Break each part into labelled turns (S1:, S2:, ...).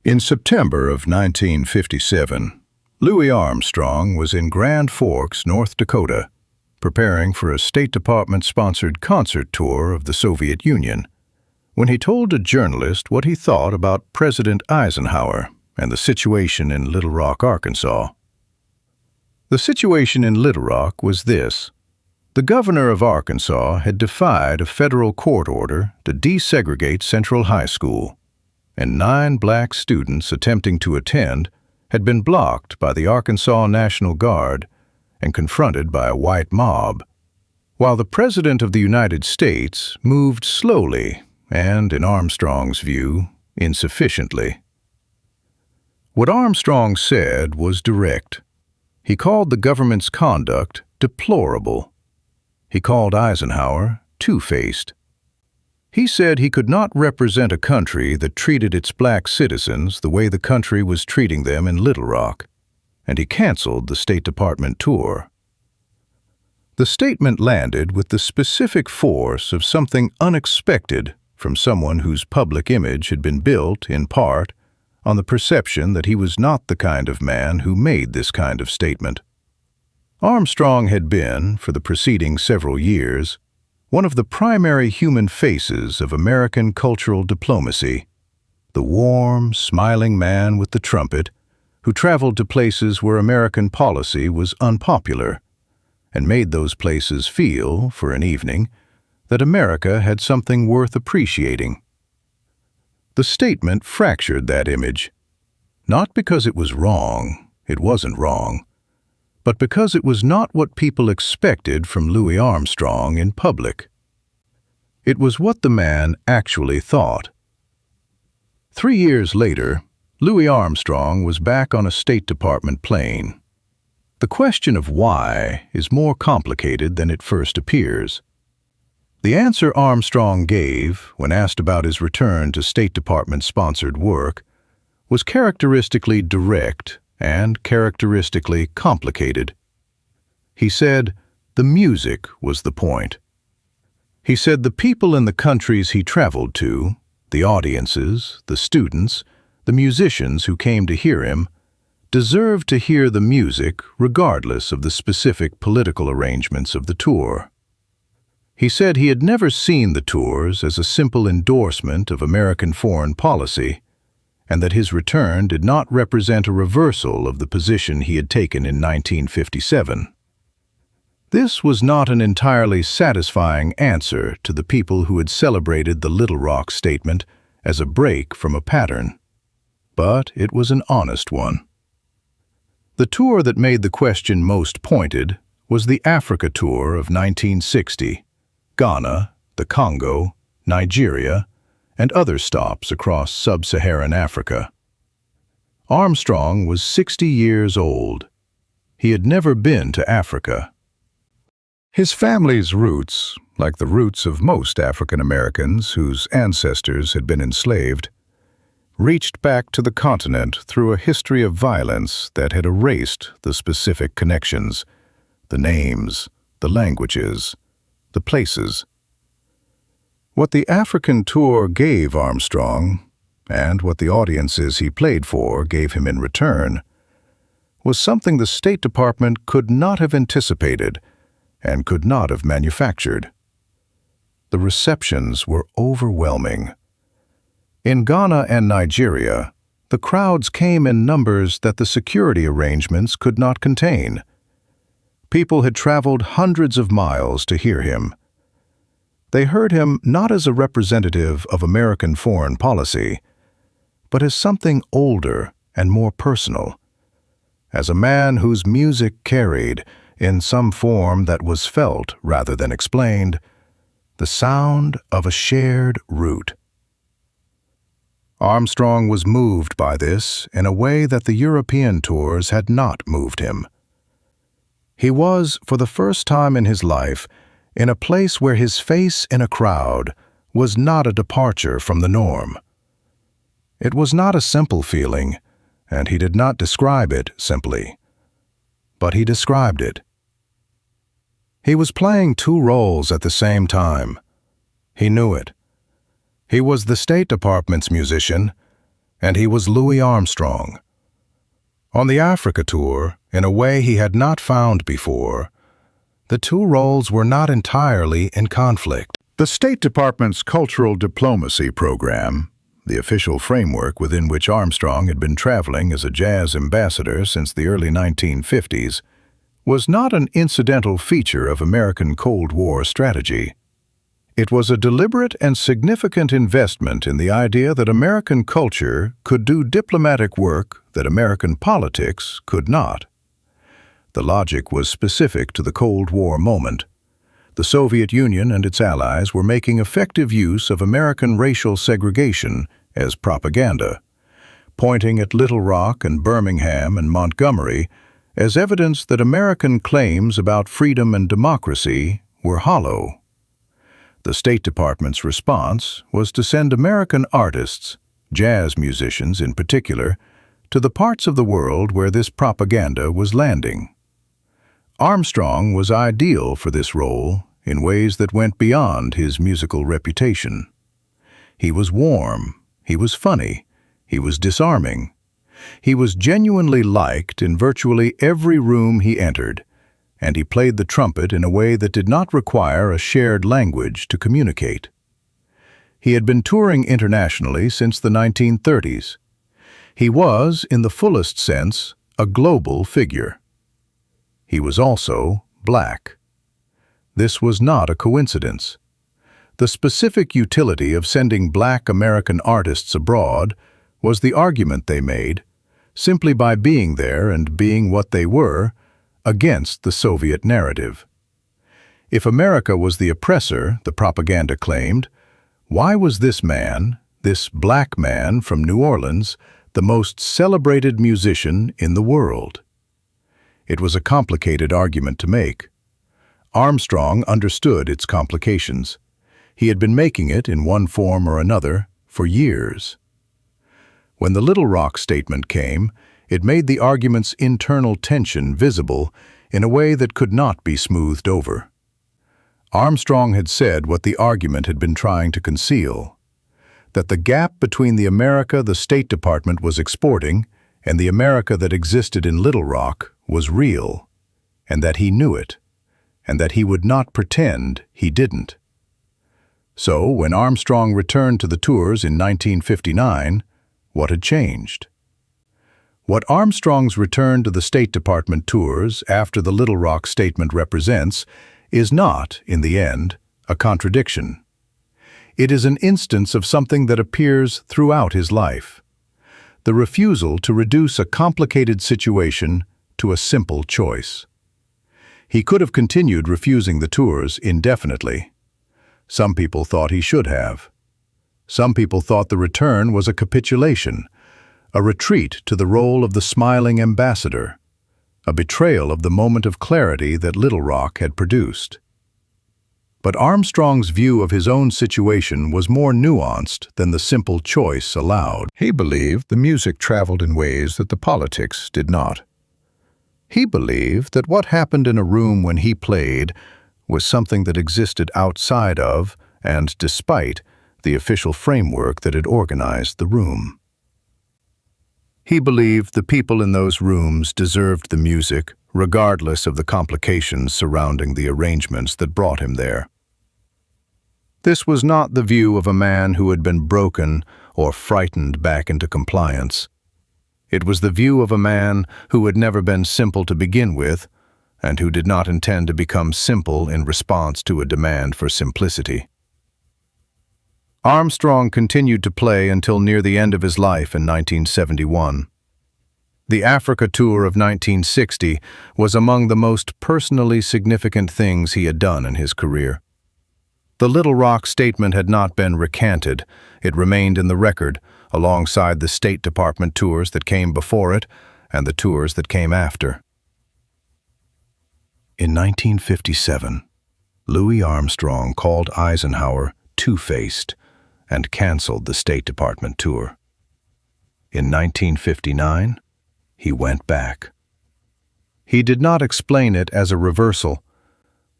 S1: In September of 1957, Louis Armstrong was in Grand Forks, North Dakota, preparing for a State Department-sponsored concert tour of the Soviet Union, when he told a journalist what he thought about President Eisenhower and the situation in Little Rock, Arkansas. The situation in Little Rock was this. The governor of Arkansas had defied a federal court order to desegregate Central High School, and 9 black students attempting to attend had been blocked by the Arkansas National Guard and confronted by a white mob, while the President of the United States moved slowly and, in Armstrong's view, insufficiently. What Armstrong said was direct. He called the government's conduct deplorable. He called Eisenhower two-faced. He said he could not represent a country that treated its black citizens the way the country was treating them in Little Rock, and he canceled the State Department tour. The statement landed with the specific force of something unexpected from someone whose public image had been built, in part, on the perception that he was not the kind of man who made this kind of statement. Armstrong had been, for the preceding several years, one of the primary human faces of American cultural diplomacy, the warm, smiling man with the trumpet who traveled to places where American policy was unpopular and made those places feel, for an evening, that America had something worth appreciating. The statement fractured that image, not because it was wrong, it wasn't wrong, but because it was not what people expected from Louis Armstrong in public. It was what the man actually thought. 3 years later, Louis Armstrong was back on a State Department plane. The question of why is more complicated than it first appears. The answer Armstrong gave, when asked about his return to State Department-sponsored work, was characteristically direct and characteristically complicated. He said the music was the point. He said the people in the countries he traveled to, the audiences, the students, the musicians who came to hear him, deserved to hear the music regardless of the specific political arrangements of the tour. He said he had never seen the tours as a simple endorsement of American foreign policy, and that his return did not represent a reversal of the position he had taken in 1957. This was not an entirely satisfying answer to the people who had celebrated the Little Rock statement as a break from a pattern, but it was an honest one. The tour that made the question most pointed was the Africa tour of 1960, Ghana, the Congo, Nigeria, and other stops across sub-Saharan Africa. Armstrong was 60 years old. He had never been to Africa. His family's roots, like the roots of most African Americans whose ancestors had been enslaved, reached back to the continent through a history of violence that had erased the specific connections, the names, the languages, the places. What the African tour gave Armstrong, and what the audiences he played for gave him in return, was something the State Department could not have anticipated and could not have manufactured. The receptions were overwhelming. In Ghana and Nigeria, the crowds came in numbers that the security arrangements could not contain. People had traveled hundreds of miles to hear him. They heard him not as a representative of American foreign policy, but as something older and more personal, as a man whose music carried, in some form that was felt rather than explained, the sound of a shared root. Armstrong was moved by this in a way that the European tours had not moved him. He was, for the first time in his life, in a place where his face in a crowd was not a departure from the norm. It was not a simple feeling, and he did not describe it simply, but he described it. He was playing 2 roles at the same time. He knew it. He was the State Department's musician, and he was Louis Armstrong. On the Africa tour, in a way he had not found before, the two roles were not entirely in conflict. The State Department's Cultural Diplomacy Program, the official framework within which Armstrong had been traveling as a jazz ambassador since the early 1950s, was not an incidental feature of American Cold War strategy. It was a deliberate and significant investment in the idea that American culture could do diplomatic work that American politics could not. The logic was specific to the Cold War moment. The Soviet Union and its allies were making effective use of American racial segregation as propaganda, pointing at Little Rock and Birmingham and Montgomery as evidence that American claims about freedom and democracy were hollow. The State Department's response was to send American artists, jazz musicians in particular, to the parts of the world where this propaganda was landing. Armstrong was ideal for this role in ways that went beyond his musical reputation. He was warm, he was funny, he was disarming. He was genuinely liked in virtually every room he entered, and he played the trumpet in a way that did not require a shared language to communicate. He had been touring internationally since the 1930s. He was, in the fullest sense, a global figure. He was also black. This was not a coincidence. The specific utility of sending black American artists abroad was the argument they made, simply by being there and being what they were, against the Soviet narrative. If America was the oppressor, the propaganda claimed, why was this man, this black man from New Orleans, the most celebrated musician in the world? It was a complicated argument to make. Armstrong understood its complications. He had been making it, in one form or another, for years. When the Little Rock statement came, it made the argument's internal tension visible in a way that could not be smoothed over. Armstrong had said what the argument had been trying to conceal, that the gap between the America the State Department was exporting and the America that existed in Little Rock was real, and that he knew it, and that he would not pretend he didn't. So, when Armstrong returned to the tours in 1959, what had changed? What Armstrong's return to the State Department tours after the Little Rock statement represents is not, in the end, a contradiction. It is an instance of something that appears throughout his life: the refusal to reduce a complicated situation to a simple choice. He could have continued refusing the tours indefinitely. Some people thought he should have. Some people thought the return was a capitulation, a retreat to the role of the smiling ambassador, a betrayal of the moment of clarity that Little Rock had produced. But Armstrong's view of his own situation was more nuanced than the simple choice allowed. He believed the music traveled in ways that the politics did not. He believed that what happened in a room when he played was something that existed outside of and despite the official framework that had organized the room. He believed the people in those rooms deserved the music, regardless of the complications surrounding the arrangements that brought him there. This was not the view of a man who had been broken or frightened back into compliance. It was the view of a man who had never been simple to begin with, and who did not intend to become simple in response to a demand for simplicity. Armstrong continued to play until near the end of his life in 1971. The Africa tour of 1960 was among the most personally significant things he had done in his career. The Little Rock statement had not been recanted. It remained in the record, alongside the State Department tours that came before it and the tours that came after. In 1957, Louis Armstrong called Eisenhower two-faced and canceled the State Department tour. In 1959, he went back. He did not explain it as a reversal.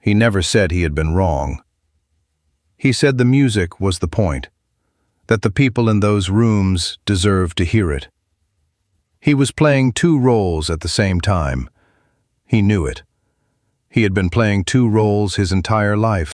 S1: He never said he had been wrong. He said the music was the point. that the people in those rooms deserved to hear it. He was playing two roles at the same time. He knew it. He had been playing two roles his entire life.